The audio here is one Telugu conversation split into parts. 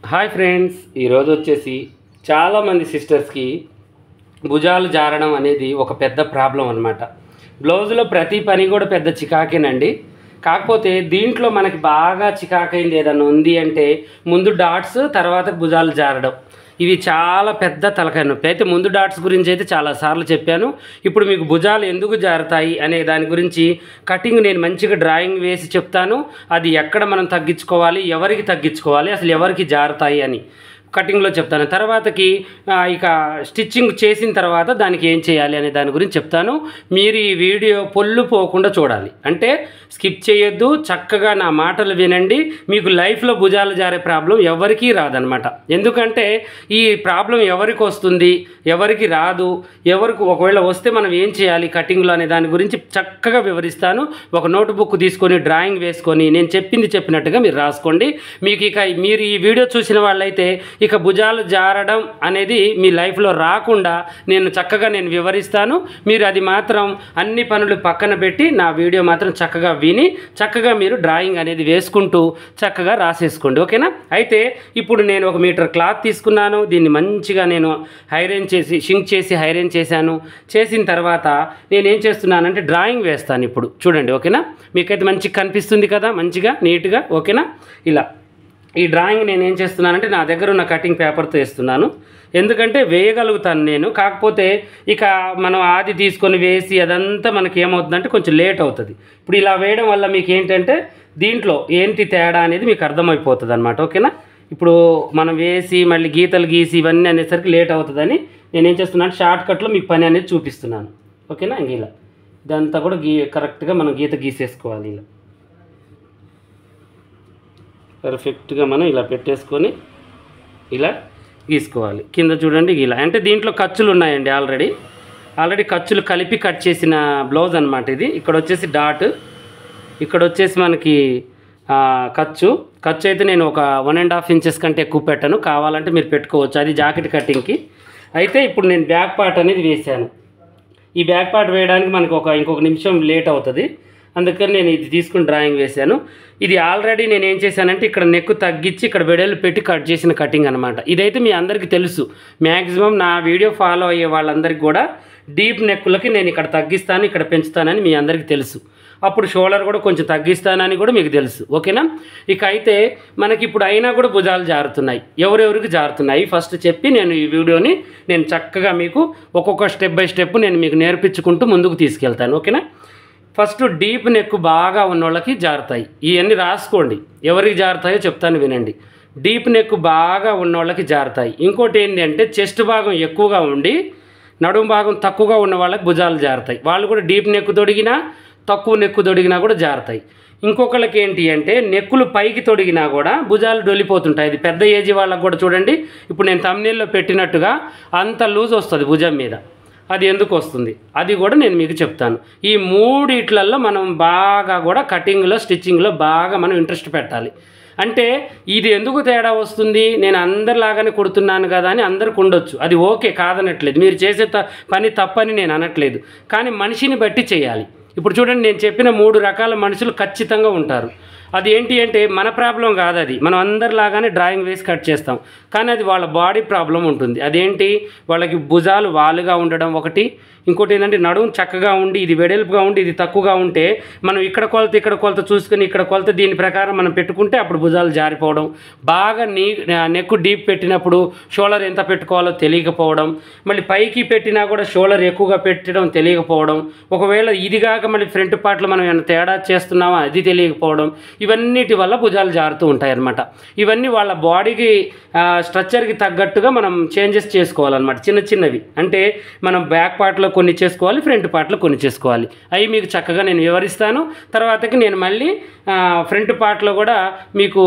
హాయ్ ఫ్రెండ్స్, ఈరోజు వచ్చేసి చాలామంది సిస్టర్స్కి భుజాలు జారడం అనేది ఒక పెద్ద ప్రాబ్లం అనమాట. బ్లౌజులో ప్రతి పని కూడా పెద్ద చికాకేనండి. కాకపోతే దీంట్లో మనకి బాగా చికాకైంది ఏదన్నా ఉంది అంటే ముందు డాట్స్, తర్వాత భుజాలు జారడం. ఇవి చాలా పెద్ద తలకాయ నొప్పి. అయితే ముందు డాట్స్ గురించి అయితే చాలాసార్లు చెప్పాను. ఇప్పుడు మీకు భుజాలు ఎందుకు జారుతాయి అనే దాని గురించి కటింగ్ నేను మంచిగా డ్రాయింగ్ వేసి చెప్తాను. అది ఎక్కడ మనం తగ్గించుకోవాలి, ఎవరికి తగ్గించుకోవాలి, అసలు ఎవరికి జారుతాయి అని కటింగ్లో చెప్తాను. తర్వాతకి ఇక స్టిచ్చింగ్ చేసిన తర్వాత దానికి ఏం చేయాలి అనే దాని గురించి చెప్తాను. మీరు ఈ వీడియో పొల్లు పోకుండా చూడాలి, అంటే స్కిప్ చేయొద్దు. చక్కగా నా మాటలు వినండి. మీకు లైఫ్లో భుజాలు జారే ప్రాబ్లం ఎవరికీ రాదనమాట. ఎందుకంటే ఈ ప్రాబ్లం ఎవరికి వస్తుంది, ఎవరికి రాదు, ఎవరికి ఒకవేళ వస్తే మనం ఏం చేయాలి కటింగ్లో అనే దాని గురించి చక్కగా వివరిస్తాను. ఒక నోట్బుక్ తీసుకొని డ్రాయింగ్ వేసుకొని నేను చెప్పినట్టుగా మీరు రాసుకోండి. మీకు మీరు ఈ వీడియో చూసిన వాళ్ళైతే ఇక భుజాలు జారడం అనేది మీ లైఫ్లో రాకుండా నేను చక్కగా వివరిస్తాను. మీరు అది మాత్రం అన్ని పనులు పక్కన పెట్టి నా వీడియో మాత్రం చక్కగా విని చక్కగా మీరు డ్రాయింగ్ అనేది వేసుకుంటూ చక్కగా రాసేసుకోండి, ఓకేనా? అయితే ఇప్పుడు నేను 1 మీటర్ క్లాత్ తీసుకున్నాను. దీన్ని మంచిగా నేను హైరైన్ చేసి షింక్ చేసి హైరైన్ చేశాను. చేసిన తర్వాత నేనేం చేస్తున్నానంటే డ్రాయింగ్ వేస్తాను. ఇప్పుడు చూడండి, ఓకేనా? మీకైతే మంచిగా కనిపిస్తుంది కదా, మంచిగా నీట్గా, ఓకేనా? ఇలా ఈ డ్రాయింగ్ నేను ఏం చేస్తున్నానంటే నా దగ్గర ఉన్న కటింగ్ పేపర్తో వేస్తున్నాను. ఎందుకంటే వేయగలుగుతాను నేను. కాకపోతే ఇక మనం ఆది తీసుకొని వేసి అదంతా మనకి ఏమవుతుందంటే కొంచెం లేట్ అవుతుంది. ఇప్పుడు ఇలా వేయడం వల్ల మీకు ఏంటంటే దీంట్లో ఏంటి తేడా అనేది మీకు అర్థమైపోతుంది అనమాట, ఓకేనా? ఇప్పుడు మనం వేసి మళ్ళీ గీతలు గీసి ఇవన్నీ అనేసరికి లేట్ అవుతుందని నేనేం చేస్తున్నాను, షార్ట్ కట్లో మీకు పని అనేది చూపిస్తున్నాను, ఓకేనా? ఇంక ఇలా ఇదంతా కూడా కరెక్ట్గా మనం గీత గీసేసుకోవాలి. ఇలా పర్ఫెక్ట్గా మనం ఇలా పెట్టేసుకొని ఇలా గీసుకోవాలి. కింద చూడండి ఇలా, అంటే దీంట్లో ఖర్చులు ఉన్నాయండి. ఆల్రెడీ ఖర్చులు కలిపి కట్ చేసిన బ్లౌజ్ అనమాట ఇది. ఇక్కడ వచ్చేసి డాట్, ఇక్కడ వచ్చేసి మనకి ఖర్చు అయితే నేను ఒక 1.5 ఇంచెస్ కంటే ఎక్కువ పెట్టాను. కావాలంటే మీరు పెట్టుకోవచ్చు, అది జాకెట్ కటింగ్కి. అయితే ఇప్పుడు నేను బ్యాక్ పార్ట్ అనేది వేసాను. ఈ బ్యాక్ పార్ట్ వేయడానికి మనకు ఇంకొక నిమిషం లేట్ అవుతుంది. అందుకని నేను ఇది తీసుకుని డ్రాయింగ్ వేశాను. ఇది ఆల్రెడీ నేను ఏం చేశానంటే ఇక్కడ నెక్ తగ్గించి ఇక్కడ వెడల్పు పెట్టి కట్ చేసిన కటింగ్ అనమాట. ఇదైతే మీ అందరికీ తెలుసు. మ్యాక్సిమం నా వీడియో ఫాలో అయ్యే వాళ్ళందరికీ కూడా డీప్ నెక్కులకి నేను ఇక్కడ తగ్గిస్తాను, ఇక్కడ పెంచుతానని మీ అందరికీ తెలుసు. అప్పుడు షోల్డర్ కూడా కొంచెం తగ్గిస్తానని కూడా మీకు తెలుసు, ఓకేనా? ఇక అయితే మనకి ఇప్పుడు అయినా కూడా భుజాలు జారుతున్నాయి. ఎవరెవరికి జారుతున్నాయి ఫస్ట్ చెప్పి నేను ఈ వీడియోని చక్కగా మీకు ఒక్కొక్క స్టెప్ బై స్టెప్ నేను మీకు నేర్పించుకుంటూ ముందుకు తీసుకెళ్తాను, ఓకేనా? ఫస్ట్ డీప్ నెక్ బాగా ఉన్నోళ్ళకి జారుతాయి. ఇవన్నీ రాసుకోండి, ఎవరికి జారుతాయో చెప్తాను వినండి. డీప్ నెక్ బాగా ఉన్నోళ్ళకి జారుతాయి. ఇంకోటి ఏంటి అంటే చెస్ట్ భాగం ఎక్కువగా ఉండి నడుము భాగం తక్కువగా ఉన్న వాళ్ళకి భుజాలు జారుతాయి. వాళ్ళు కూడా డీప్ నెక్ తొడిగినా తక్కువ నెక్కు తొడిగినా కూడా జారుతాయి. ఇంకొకళ్ళకి ఏంటి అంటే నెక్కులు పైకి తొడిగినా కూడా భుజాలు డొలిపోతుంటాయి. అది పెద్ద ఏజ్ వాళ్ళకి కూడా చూడండి, ఇప్పుడు నేను థంబ్నెయిల్లో పెట్టినట్టుగా అంత లూజ్ వస్తుంది భుజం మీద. అది ఎందుకు వస్తుంది అది కూడా నేను మీకు చెప్తాను. ఈ మూడిట్లలో మనం బాగా కూడా కటింగ్లో స్టిచ్చింగ్లో బాగా మనం ఇంట్రెస్ట్ పెట్టాలి. అంటే ఇది ఎందుకు తేడా వస్తుంది, నేను అందరిలాగానే కుడుతున్నాను కదా అని అందరికి ఉండొచ్చు, అది ఓకే, కాదనట్లేదు. మీరు చేసే పని తప్పని నేను అనట్లేదు, కానీ మనిషిని బట్టి చేయాలి. ఇప్పుడు చూడండి, నేను చెప్పిన 3 రకాల మనుషులు ఖచ్చితంగా ఉంటారు. అది ఏంటి అంటే మన ప్రాబ్లం కాదు, అది మనం అందరిలాగానే డ్రాయింగ్ వేసి కట్ చేస్తాం, కానీ అది వాళ్ళ బాడీ ప్రాబ్లం ఉంటుంది. అదేంటి, వాళ్ళకి భుజాలు వాలుగా ఉండడం ఒకటి, ఇంకోటి ఏంటంటే నడుము చక్కగా ఉండి ఇది వెడల్పుగా ఉండి ఇది తక్కువగా ఉంటే మనం ఇక్కడ కొలత చూసుకొని ఇక్కడ కొలత దీని ప్రకారం మనం పెట్టుకుంటే అప్పుడు భుజాలు జారిపోవడం, బాగా నెక్ డీప్ పెట్టినప్పుడు షోల్డర్ ఎంత పెట్టుకోవాలో తెలియకపోవడం, మళ్ళీ పైకి పెట్టినా కూడా షోల్డర్ ఎక్కువగా పెట్టడం తెలియకపోవడం, ఒకవేళ ఇది కాక మళ్ళీ ఫ్రంట్ పార్ట్లో మనం ఏమైనా తేడా చేస్తున్నామా అది తెలియకపోవడం, ఇవన్నిటి వల్ల భుజాలు జారుతూ ఉంటాయి అన్నమాట. ఇవన్నీ వాళ్ళ బాడీకి స్ట్రక్చర్కి తగ్గట్టుగా మనం చేంజెస్ చేసుకోవాలన్నమాట. చిన్నవి అంటే మనం బ్యాక్ పార్ట్లో కొన్ని చేసుకోవాలి, ఫ్రంట్ పార్ట్లో కొన్ని చేసుకోవాలి. అవి మీకు చక్కగా నేను వివరిస్తాను. తర్వాతకి నేను మళ్ళీ ఫ్రంట్ పార్ట్లో కూడా మీకు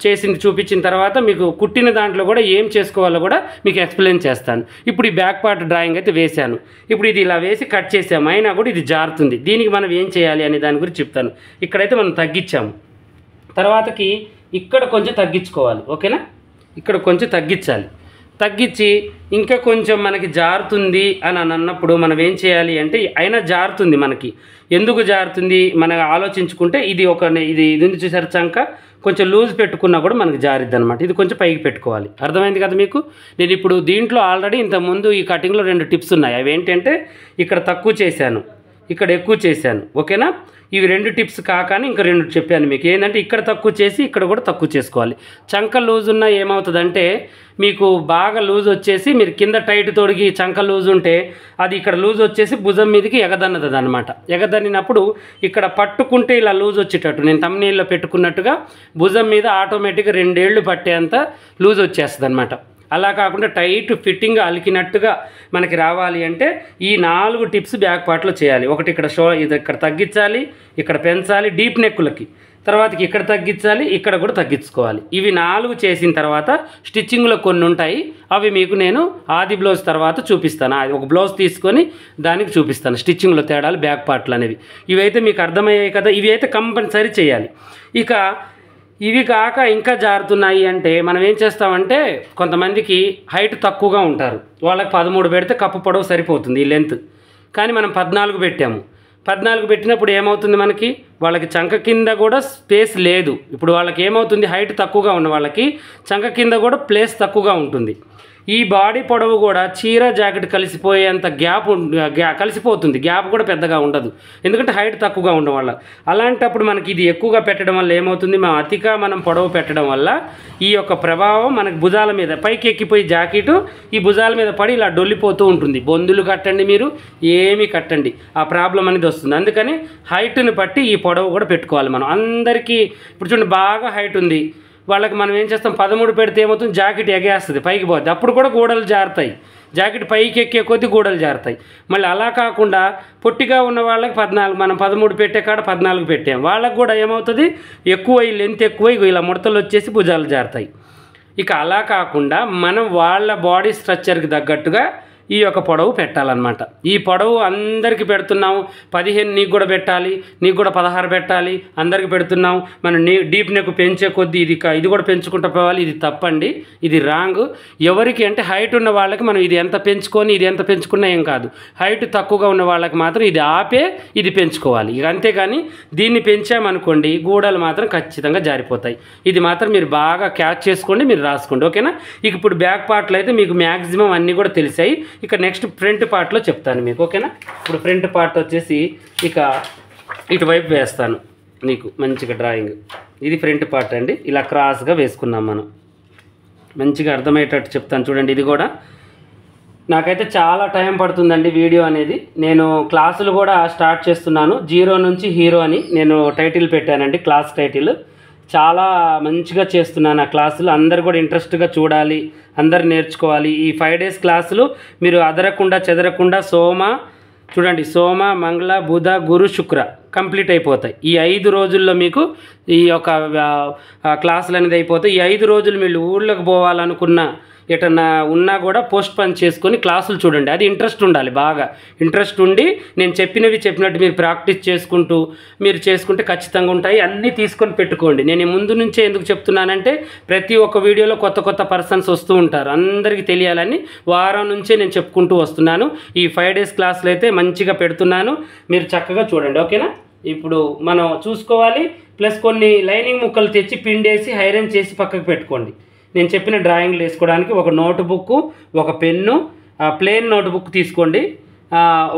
చేసింది చూపించిన తర్వాత మీకు కుట్టిన దాంట్లో కూడా ఏం చేసుకోవాలో కూడా మీకు ఎక్స్ప్లెయిన్ చేస్తాను. ఇప్పుడు ఈ బ్యాక్ పార్ట్ డ్రాయింగ్ అయితే వేశాను. ఇప్పుడు ఇది ఇలా వేసి కట్ చేసాము, అయినా కూడా ఇది జారుతుంది. దీనికి మనం ఏం చేయాలి అనే దాని గురించి చెప్తాను. ఇక్కడైతే మనం తగ్గించాము, తర్వాతకి ఇక్కడ కొంచెం తగ్గించుకోవాలి, ఓకేనా? ఇక్కడ కొంచెం తగ్గించాలి. తగ్గించి ఇంకా కొంచెం మనకి జారుతుంది అని అన్నప్పుడు మనం ఏం చేయాలి అంటే అయినా జారుతుంది మనకి. ఎందుకు జారుతుంది మనం ఆలోచించుకుంటే ఇది ఉంది చూసారు చంక కొంచెం లూజ్ పెట్టుకున్నా కూడా మనకి జారిద్ది అనమాట. ఇది కొంచెం పైకి పెట్టుకోవాలి. అర్థమైంది కదా మీకు? నేను ఇప్పుడు దీంట్లో ఆల్రెడీ ఇంతకుముందు ఈ కటింగ్లో 2 టిప్స్ ఉన్నాయి. అవి ఏంటంటే ఇక్కడ తక్కువ చేశాను, ఇక్కడ ఎక్కువ చేశాను. ఓకేనా? ఇవి 2 టిప్స్ కాకని ఇంకా 2 చెప్పాను మీకు. ఏంటంటే ఇక్కడ తక్కువ చేసి ఇక్కడ కూడా తక్కువ చేసుకోవాలి. చంక లూజ్ ఉన్నా ఏమవుతుందంటే మీకు బాగా లూజ్ వచ్చేసి మీరు కింద టైట్ తొడిగి చంక లూజ్ ఉంటే అది ఇక్కడ లూజ్ వచ్చేసి భుజం మీదకి ఎగదన్నది అనమాట. ఎగదన్నినప్పుడు ఇక్కడ పట్టుకుంటే ఇలా లూజ్ వచ్చేటట్టు నేను తమ్నీళ్ళలో పెట్టుకున్నట్టుగా భుజం మీద ఆటోమేటిక్గా 2 ఏళ్ళు పట్టేంత లూజ్ వచ్చేస్తుంది అనమాట. అలా కాకుండా టైట్ ఫిట్టింగ్ అలికినట్టుగా మనకి రావాలి అంటే ఈ 4 టిప్స్ బ్యాక్ పార్ట్లో చేయాలి. ఒకటి ఇక్కడ ఇక్కడ తగ్గించాలి, ఇక్కడ పెంచాలి డీప్ నెక్కులకి, తర్వాతకి ఇక్కడ తగ్గించాలి, ఇక్కడ కూడా తగ్గించుకోవాలి. ఇవి 4 చేసిన తర్వాత స్టిచ్చింగ్లో కొన్ని ఉంటాయి. అవి మీకు నేను ఆది బ్లౌజ్ తర్వాత చూపిస్తాను. ఒక బ్లౌజ్ తీసుకొని దానికి చూపిస్తాను స్టిచ్చింగ్లో తేడాలు బ్యాక్ పార్ట్లు అనేవి. ఇవైతే మీకు అర్థమయ్యాయి కదా? ఇవి అయితే కంపల్సరీ చేయాలి. ఇక ఇవి కాక ఇంకా జారుతున్నాయి అంటే మనం ఏం చేస్తామంటే కొంతమందికి హైట్ తక్కువగా ఉంటారు, వాళ్ళకి 13 పెడితే కప్పు పొడవు సరిపోతుంది ఈ లెంత్. కానీ మనం 14 పెట్టాము. 14 పెట్టినప్పుడు ఏమవుతుంది మనకి వాళ్ళకి చంక కింద కూడా స్పేస్ లేదు. ఇప్పుడు వాళ్ళకి ఏమవుతుంది హైట్ తక్కువగా ఉన్న వాళ్ళకి చంక కింద కూడా ప్లేస్ తక్కువగా ఉంటుంది. ఈ బాడీ పొడవు కూడా చీర జాకెట్ కలిసిపోయేంత కలిసిపోతుంది. గ్యాప్ కూడా పెద్దగా ఉండదు, ఎందుకంటే హైట్ తక్కువగా ఉండడం వల్ల. అలాంటప్పుడు మనకి ఇది ఎక్కువగా పెట్టడం వల్ల ఏమవుతుంది మనం పొడవు పెట్టడం వల్ల ఈ యొక్క ప్రభావం మనకి భుజాల మీద పైకి ఎక్కిపోయి జాకెట్ ఈ భుజాల మీద పడి ఇలా డొల్లిపోతూ ఉంటుంది. బొందులు కట్టండి, మీరు ఏమి కట్టండి, ఆ ప్రాబ్లం అనేది వస్తుంది. అందుకని హైట్ని బట్టి ఈ పొడవు కూడా పెట్టుకోవాలి మనం. అందరికీ ఇప్పుడు చూడండి బాగా హైట్ ఉంది వాళ్ళకి మనం ఏం చేస్తాం 13 పెడితే ఏమవుతుంది జాకెట్ ఎగేస్తుంది, పైకి పోతుంది. అప్పుడు కూడా గోడలు జారుతాయి, జాకెట్ పైకి ఎక్కే కొద్దీ గోడలు జారుతాయి. మళ్ళీ అలా కాకుండా పొట్టిగా ఉన్న వాళ్ళకి 14, మనం 13 పెట్టే కాడ 14 పెట్టాం. వాళ్ళకి కూడా ఏమవుతుంది ఎక్కువ లెంత్ ఎక్కువ ఇలా ముడతలు వచ్చేసి భుజాలు జారుతాయి. ఇక అలా కాకుండా మనం వాళ్ళ బాడీ స్ట్రక్చర్కి తగ్గట్టుగా ఈ యొక్క పొడవు పెట్టాలన్నమాట. ఈ పొడవు అందరికీ పెడుతున్నాము, 15 నీకు కూడా పెట్టాలి, నీకు కూడా 16 పెట్టాలి, అందరికి పెడుతున్నాము. మనం డీప్ నెక్ పెంచే కొద్దీ ఇది కూడా పెంచుకుంటూ పోవాలి. ఇది తప్పండి, ఇది రాంగ్. ఎవరికి అంటే హైట్ ఉన్న వాళ్ళకి మనం ఇది ఎంత పెంచుకొని ఇది ఎంత పెంచుకున్నా ఏం కాదు. హైట్ తక్కువగా ఉన్న వాళ్ళకి మాత్రం ఇది ఆపే ఇది పెంచుకోవాలి. ఇక అంతేగాని దీన్ని పెంచామనుకోండి గూడలు మాత్రం ఖచ్చితంగా జారిపోతాయి. ఇది మాత్రం మీరు బాగా క్యాచ్ చేసుకోండి, మీరు రాసుకోండి. ఓకేనా? ఇక ఇప్పుడు బ్యాక్ పార్ట్లో అయితే మీకు మ్యాక్సిమం అన్నీ కూడా తెలిసాయి. ఇక నెక్స్ట్ ఫ్రంట్ పార్ట్లో చెప్తాను మీకు. ఓకేనా? ఇప్పుడు ఫ్రంట్ పార్ట్ వచ్చేసి ఇక ఇటువైపు వేస్తాను నీకు మంచిగా డ్రాయింగ్. ఇది ఫ్రంట్ పార్ట్ అండి, ఇలా క్రాస్గా వేసుకున్నాం మనం. మంచిగా అర్థమయ్యేటట్టు చెప్తాను చూడండి. ఇది కూడా నాకైతే చాలా టైం పడుతుందండి వీడియో అనేది. నేను క్లాసులు కూడా స్టార్ట్ చేస్తున్నాను, 0 నుంచి హీరో అని నేను టైటిల్ పెట్టానండి, క్లాస్ టైటిల్. చాలా మంచిగా చేస్తున్నాను ఆ క్లాసులు. అందరు కూడా ఇంట్రెస్ట్గా చూడాలి, అందరు నేర్చుకోవాలి. ఈ 5 డేస్ క్లాసులు మీరు అదరకుండా చెదరకుండా సోమ మంగళ బుధ గురు శుక్ర కంప్లీట్ అయిపోతాయి. ఈ 5 రోజుల్లో మీకు ఈ యొక్క క్లాసులు అనేది అయిపోతాయి. ఈ 5 రోజులు మీరు ఊళ్ళోకి పోవాలనుకున్న ఎటన్నా ఉన్నా కూడా పోస్ట్ పని చేసుకొని క్లాసులు చూడండి. అది ఇంట్రెస్ట్ ఉండాలి, బాగా ఇంట్రెస్ట్ ఉండి నేను చెప్పినట్టు మీరు ప్రాక్టీస్ చేసుకుంటే ఖచ్చితంగా ఉంటాయి. అన్నీ తీసుకొని పెట్టుకోండి. నేను ముందు నుంచే ఎందుకు చెప్తున్నానంటే ప్రతి ఒక్క వీడియోలో కొత్త పర్సన్స్ వస్తూ ఉంటారు, అందరికీ తెలియాలని వారం నుంచే నేను చెప్పుకుంటూ వస్తున్నాను. ఈ 5 డేస్ క్లాసులు అయితే మంచిగా పెడుతున్నాను, మీరు చక్కగా చూడండి. ఓకేనా? ఇప్పుడు మనం చూసుకోవాలి. ప్లస్ కొన్ని లైనింగ్ ముక్కలు తెచ్చి పిండేసి ఐరన్ చేసి పక్కకు పెట్టుకోండి. నేను చెప్పిన డ్రాయింగ్లు వేసుకోవడానికి ఒక నోట్బుక్, ఒక పెన్ను, ప్లెయిన్ నోట్బుక్ తీసుకోండి.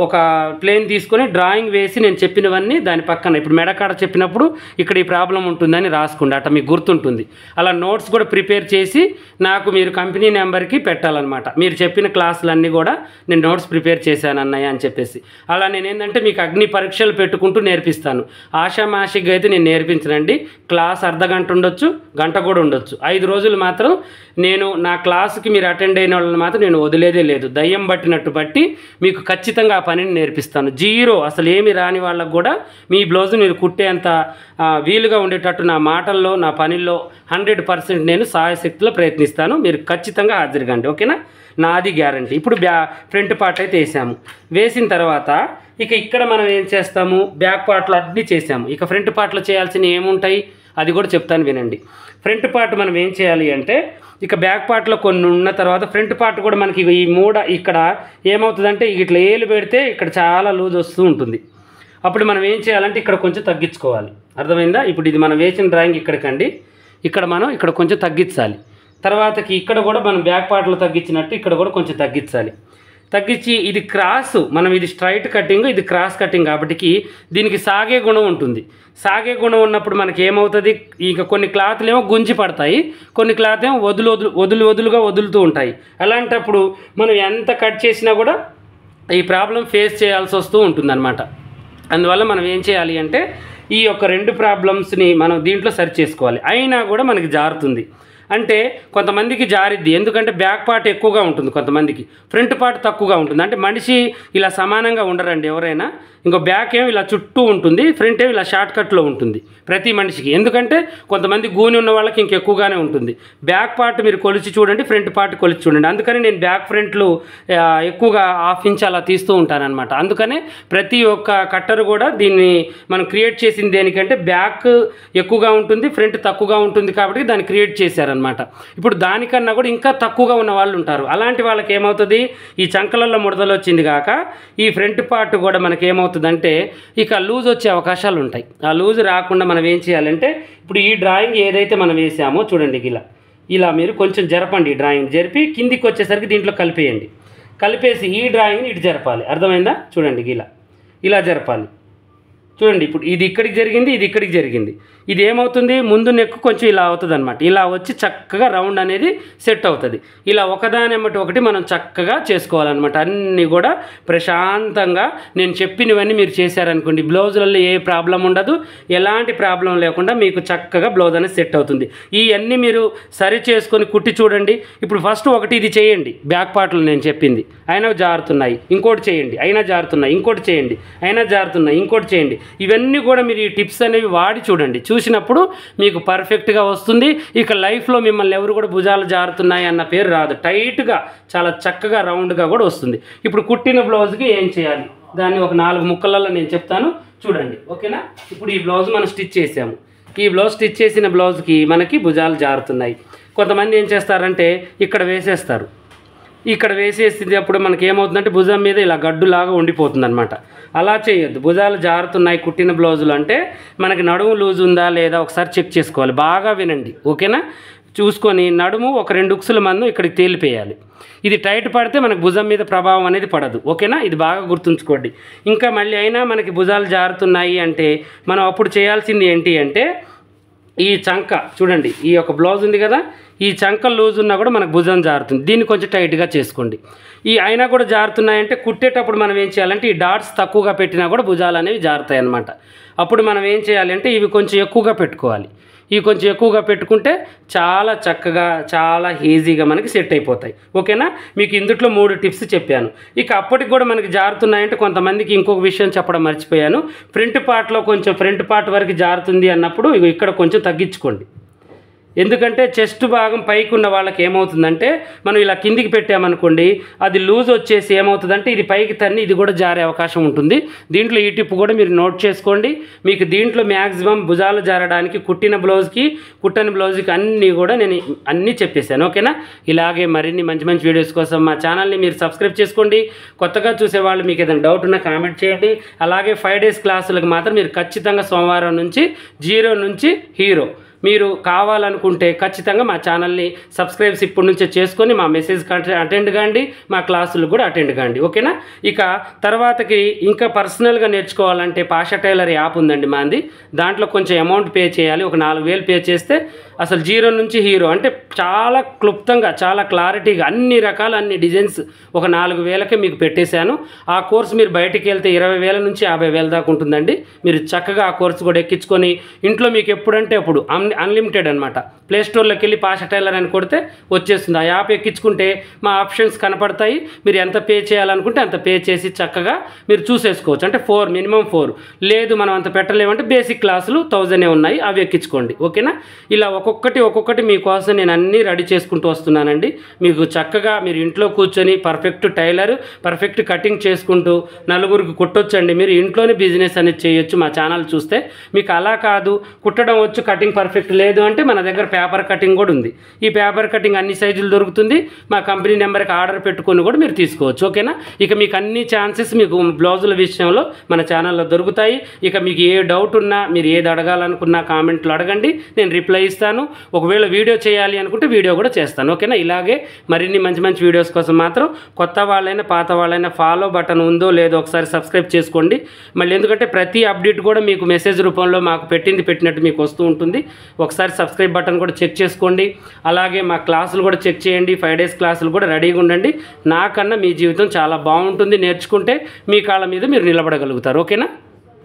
ఒక ప్లేన్ తీసుకొని డ్రాయింగ్ వేసి నేను చెప్పినవన్నీ దాని పక్కన ఇప్పుడు మెడకాడ చెప్పినప్పుడు ఇక్కడ ఈ ప్రాబ్లం ఉంటుందని రాసుకోండి, అట్లా మీకు గుర్తుంటుంది. అలా నోట్స్ కూడా ప్రిపేర్ చేసి నాకు మీరు కంపెనీ నెంబర్కి పెట్టాలన్నమాట. మీరు చెప్పిన క్లాసులన్నీ కూడా నేను నోట్స్ ప్రిపేర్ చేశాను అన్నయ్య అని చెప్పేసి. అలా నేను ఏంటంటే మీకు అగ్ని పరీక్షలు పెట్టుకుంటూ నేర్పిస్తాను. ఆషామాషిగా అయితే నేను నేర్పించనండి. క్లాస్ అర్ధగంట ఉండొచ్చు, గంట కూడా ఉండొచ్చు. 5 రోజులు మాత్రం నేను నా క్లాసుకి మీరు అటెండ్ అయిన వాళ్ళని మాత్రం నేను వదిలేదే లేదు. దయ్యం బట్టినట్టు బట్టి మీకు ఖచ్చితంగా ఆ పనిని నేర్పిస్తాను. 0 అసలు ఏమి రాని వాళ్ళకు కూడా మీ బ్లౌజ్ మీరు కుట్టేంత వీలుగా ఉండేటట్టు నా మాటల్లో నా పనిలో 100% నేను సాయశక్తిలో ప్రయత్నిస్తాను. మీరు ఖచ్చితంగా హాజరుగండి. ఓకేనా? నాది గ్యారంటీ. ఇప్పుడు ఫ్రంట్ పార్ట్ అయితే వేసాము. వేసిన తర్వాత ఇక ఇక్కడ మనం ఏం చేస్తాము, బ్యాక్ పార్ట్లో అన్నీ చేసాము. ఇక ఫ్రంట్ పార్ట్లో చేయాల్సినవి ఏముంటాయి అది కూడా చెప్తాను వినండి. ఫ్రంట్ పార్ట్ మనం ఏం చేయాలి అంటే ఇక బ్యాక్ పార్ట్లో కొన్ని ఉన్న తర్వాత ఫ్రంట్ పార్ట్ కూడా మనకి ఈ ఇక్కడ ఏమవుతుందంటే ఇట్లా ఏలు పెడితే ఇక్కడ చాలా లూజ్ వస్తూ ఉంటుంది. అప్పుడు మనం ఏం చేయాలంటే ఇక్కడ కొంచెం తగ్గించుకోవాలి. అర్థమైందా? ఇప్పుడు ఇది మనం వేసిన డ్రాయింగ్ ఇక్కడికండి, ఇక్కడ కొంచెం తగ్గించాలి. తర్వాతకి ఇక్కడ కూడా మనం బ్యాక్ పార్ట్లో తగ్గించినట్టు ఇక్కడ కూడా కొంచెం తగ్గించాలి. తగ్గించి ఇది క్రాస్, మనం ఇది స్ట్రైట్ కటింగ్, ఇది క్రాస్ కటింగ్ కాబట్టి దీనికి సాగే గుణం ఉంటుంది. సాగే గుణం ఉన్నప్పుడు మనకి ఏమవుతుంది, ఇక కొన్ని క్లాత్లు ఏమో గుంజి పడతాయి, కొన్ని క్లాత్ ఏమో వదులుగా వదులుతూ ఉంటాయి. అలాంటప్పుడు మనం ఎంత కట్ చేసినా కూడా ఈ ప్రాబ్లం ఫేస్ చేయాల్సి వస్తూ ఉంటుంది అన్నమాట. అందువల్ల మనం ఏం చేయాలి అంటే ఈ యొక్క 2 ప్రాబ్లమ్స్ని మనం దీంట్లో సరి చేసుకోవాలి. అయినా కూడా మనకి జారుతుంది. అంటే కొంతమందికి జారిద్ది, ఎందుకంటే బ్యాక్ పార్ట్ ఎక్కువగా ఉంటుంది, కొంతమందికి ఫ్రంట్ పార్ట్ తక్కువగా ఉంటుంది. అంటే మనిషి ఇలా సమానంగా ఉండరండి ఎవరైనా. ఇంకో బ్యాక్ ఏమో ఇలా చుట్టూ ఉంటుంది, ఫ్రంట్ ఏమో ఇలా షార్ట్ కట్లో ఉంటుంది ప్రతి మనిషికి. ఎందుకంటే కొంతమంది గూని ఉన్న వాళ్ళకి ఇంకెక్కువగానే ఉంటుంది. బ్యాక్ పార్ట్ మీరు కొలిచి చూడండి, ఫ్రంట్ పార్ట్ కొలిచి చూడండి. అందుకని నేను బ్యాక్ ఫ్రంట్లు ఎక్కువగా 1/2 ఇంచ్ అలా తీస్తూ ఉంటానన్నమాట. అందుకనే ప్రతి ఒక్క కట్టరు కూడా దీన్ని మనం క్రియేట్ చేసింది దేనికంటే బ్యాక్ ఎక్కువగా ఉంటుంది, ఫ్రంట్ తక్కువగా ఉంటుంది కాబట్టి దాన్ని క్రియేట్ చేశారనమాట. ఇప్పుడు దానికన్నా కూడా ఇంకా తక్కువగా ఉన్న వాళ్ళు ఉంటారు. అలాంటి వాళ్ళకి ఏమవుతుంది, ఈ చంకలలో ముడతలు వచ్చింది కాక ఈ ఫ్రంట్ పార్ట్ కూడా మనకి ఏమవుతుందంటే ఇక లూజ్ వచ్చే అవకాశాలు ఉంటాయి. ఆ లూజ్ రాకుండా మనం ఏం చేయాలంటే ఇప్పుడు ఈ డ్రాయింగ్ ఏదైతే మనం వేసామో చూడండి, ఇలా మీరు కొంచెం జరపండి. ఈ డ్రాయింగ్ జరిపి కిందికి వచ్చేసరికి దీంట్లో కలిపేయండి. కలిపేసి ఈ డ్రాయింగ్ని ఇటు జరపాలి. అర్థమైందా? చూడండి, ఇలా జరపాలి. చూడండి, ఇప్పుడు ఇది ఇక్కడికి జరిగింది, ఇది ఇక్కడికి జరిగింది. ఇది ఏమవుతుంది, ముందు నెక్ కొంచెం ఇలా అవుతుంది అనమాట. ఇలా వచ్చి చక్కగా రౌండ్ అనేది సెట్ అవుతుంది. ఇలా ఒకదాని ఎమ్మటి ఒకటి మనం చక్కగా చేసుకోవాలన్నమాట. అన్నీ కూడా ప్రశాంతంగా నేను చెప్పినవన్నీ మీరు చేశారనుకోండి, బ్లౌజులలో ఏ ప్రాబ్లం ఉండదు, ఎలాంటి ప్రాబ్లం లేకుండా మీకు చక్కగా బ్లౌజ్ అనేది సెట్ అవుతుంది. ఇవన్నీ మీరు సరి చేసుకొని కుట్టి చూడండి. ఇప్పుడు ఫస్ట్ ఒకటి ఇది చేయండి, బ్యాక్ పార్ట్లో నేను చెప్పింది, అయినా జారుతున్నాయి, ఇంకోటి చేయండి, అయినా జారుతున్నాయి, ఇంకోటి చేయండి, అయినా జారుతున్నాయి, ఇంకోటి చేయండి. ఇవన్నీ కూడా మీరు ఈ టిప్స్ అనేవి వాడి చూడండి. చూసినప్పుడు మీకు పర్ఫెక్ట్గా వస్తుంది. ఇక లైఫ్లో మిమ్మల్ని ఎవరు కూడా భుజాలు జారుతున్నాయి అన్న పేరు రాదు. టైట్గా చాలా చక్కగా రౌండ్గా కూడా వస్తుంది. ఇప్పుడు కుట్టిన బ్లౌజ్కి ఏం చేయాలి, దాన్ని ఒక 4 ముక్కలలో నేను చెప్తాను చూడండి, ఓకేనా? ఇప్పుడు ఈ బ్లౌజ్ మనం స్టిచ్ చేసాము. ఈ బ్లౌజ్ స్టిచ్ చేసిన బ్లౌజ్కి మనకి భుజాలు జారుతున్నాయి. కొంతమంది ఏం చేస్తారంటే ఇక్కడ వేసేస్తారు. ఇక్కడ వేసేసేటప్పుడు మనకి ఏమవుతుందంటే భుజం మీద ఇలా గడ్డులాగా ఉండిపోతుంది అనమాట. అలా చేయొద్దు. భుజాలు జారుతున్నాయి కుట్టిన బ్లౌజులు అంటే మనకి నడుము లూజ్ ఉందా లేదా ఒకసారి చెక్ చేసుకోవాలి. బాగా వినండి, ఓకేనా? చూసుకొని నడుము ఒక 2 ఉక్సుల మందం ఇక్కడికి తేలిపేయాలి. ఇది టైట్ పడితే మనకు భుజం మీద ప్రభావం అనేది పడదు, ఓకేనా? ఇది బాగా గుర్తుంచుకోండి. ఇంకా మళ్ళీ అయినా మనకి భుజాలు జారుతున్నాయి అంటే మనం అప్పుడు చేయాల్సింది ఏంటి అంటే ఈ చంక చూడండి, ఈ యొక్క బ్లౌజ్ ఉంది కదా, ఈ చంక లూజ్ ఉన్నా కూడా మనకు భుజం జారుతుంది. దీన్ని కొంచెం టైట్గా చేసుకోండి. ఈ అయినా కూడా జారుతున్నాయంటే కుట్టేటప్పుడు మనం ఏం చేయాలంటే ఈ డాట్స్ తక్కువగా పెట్టినా కూడా భుజాలు అనేవి జారుతాయి అన్నమాట. అప్పుడు మనం ఏం చేయాలంటే ఇవి కొంచెం ఎక్కువగా పెట్టుకోవాలి. ఇవి కొంచెం ఎక్కువగా పెట్టుకుంటే చాలా చక్కగా చాలా ఈజీగా మనకి సెట్ అయిపోతాయి, ఓకేనా? మీకు ఇందుట్లో 3 టిప్స్ చెప్పాను. ఇక అప్పటికి కూడా మనకి జారుతున్నాయంటే కొంతమందికి ఇంకొక విషయం చెప్పడం మర్చిపోయాను. ఫ్రంట్ పార్ట్ వరకు జారుతుంది అన్నప్పుడు ఇక్కడ కొంచెం తగ్గించుకోండి. ఎందుకంటే చెస్ట్ భాగం పైకి ఉన్న వాళ్ళకి ఏమవుతుందంటే మనం ఇలా కిందికి పెట్టామనుకోండి, అది లూజ్ వచ్చేసి ఏమవుతుందంటే ఇది పైకి తన్ని ఇది కూడా జారే అవకాశం ఉంటుంది. దీంట్లో ఈ టిప్ కూడా మీరు నోట్ చేసుకోండి. మీకు దీంట్లో మ్యాక్సిమం భుజాలు జారడానికి కుట్టిన బ్లౌజ్కి కుట్టని బ్లౌజ్కి అన్నీ కూడా నేను అన్నీ చెప్పేశాను, ఓకేనా? ఇలాగే మరిన్ని మంచి వీడియోస్ కోసం మా ఛానల్ని మీరు సబ్స్క్రైబ్ చేసుకోండి. కొత్తగా చూసేవాళ్ళు మీకు ఏదైనా డౌట్ ఉన్నా కామెంట్ చేయండి. అలాగే 5 డేస్ క్లాసులకు మాత్రం మీరు ఖచ్చితంగా సోమవారం నుంచి 0 నుంచి హీరో మీరు కావాలనుకుంటే ఖచ్చితంగా మా ఛానల్ని సబ్స్క్రైబ్స్ ఇప్పటి నుంచే చేసుకొని మా మెసేజ్ అటెండ్ కాండి, మా క్లాసులు కూడా అటెండ్ కాండి, ఓకేనా? ఇక తర్వాతకి ఇంకా పర్సనల్గా నేర్చుకోవాలంటే పాషా టైలర్ యాప్ ఉందండి మాది. దాంట్లో కొంచెం అమౌంట్ పే చేయాలి. ఒక 4000 పే చేస్తే అసలు 0 నుంచి హీరో అంటే చాలా క్లుప్తంగా చాలా క్లారిటీగా అన్ని డిజైన్స్ ఒక 4000కే మీకు పెట్టేశాను. ఆ కోర్స్ మీరు బయటికి వెళ్తే 20,000 నుంచి 50,000 దాకా ఉంటుందండి. మీరు చక్కగా ఆ కోర్సు కూడా ఎక్కించుకొని ఇంట్లో మీకు ఎప్పుడంటే అప్పుడు అన్లిమిటెడ్ అనమాట. ప్లేస్టోర్లోకి వెళ్ళి పాషా టైలర్ అని కొడితే వచ్చేస్తుంది. ఆ యాప్ ఎక్కించుకుంటే మా ఆప్షన్స్ కనపడతాయి. మీరు ఎంత పే చేయాలనుకుంటే అంత పే చేసి చక్కగా మీరు చూసేసుకోవచ్చు. అంటే మినిమం 4 లేదు మనం అంత పెట్టలేమంటే బేసిక్ క్లాసులు 1000 ఉన్నాయి, అవి ఎక్కించుకోండి, ఓకేనా? ఇలా ఒక్కొక్కటి మీకోసం నేను అన్నీ రెడీ చేసుకుంటూ వస్తున్నానండి. మీకు చక్కగా మీరు ఇంట్లో కూర్చొని పర్ఫెక్ట్ టైలర్ పర్ఫెక్ట్ కటింగ్ చేసుకుంటూ నలుగురికి కుట్టొచ్చండి. మీరు ఇంట్లోనే బిజినెస్ అనేది చేయొచ్చు మా ఛానల్ చూస్తే. మీకు అలా కాదు కుట్టడం వచ్చు కటింగ్ పర్ఫెక్ట్ పర్ఫెక్ట్ లేదు అంటే మన దగ్గర పేపర్ కటింగ్ కూడా ఉంది. ఈ పేపర్ కటింగ్ అన్ని సైజులు దొరుకుతుంది. మా కంపెనీ నెంబర్కి ఆర్డర్ పెట్టుకొని కూడా మీరు తీసుకోవచ్చు. ఓకేనా? ఇక మీకు అన్ని ఛాన్సెస్ మీకు బ్లౌజుల విషయంలో మన ఛానల్లో దొరుకుతాయి. ఇక మీకు ఏ డౌట్ ఉన్నా మీరు ఏది అడగాలనుకున్నా కామెంట్లో అడగండి, నేను రిప్లై ఇస్తాను. ఒకవేళ వీడియో చేయాలి అనుకుంటే వీడియో కూడా చేస్తాను. ఓకేనా? ఇలాగే మరిన్ని మంచి మంచి వీడియోస్ కోసం మాత్రం కొత్త వాళ్ళైనా పాత వాళ్ళైనా ఫాలో బటన్ ఉందో లేదో ఒకసారి సబ్స్క్రైబ్ చేసుకోండి. మళ్ళీ ఎందుకంటే ప్రతి అప్డేట్ కూడా మీకు మెసేజ్ రూపంలో మాకు పెట్టినట్టు మీకు వస్తూ ఉంటుంది. ఒకసారి సబ్స్క్రైబ్ బటన్ కూడా చెక్ చేసుకోండి. అలాగే మా క్లాసులు కూడా చెక్ చేయండి. 5 days క్లాసులు కూడా రెడీగా ఉండండి. నాకన్నా మీ జీవితం చాలా బాగుంటుంది. నేర్చుకుంటే మీ కాళ్ళ మీద మీరు నిలబడగలుగుతారు. ఓకేనా?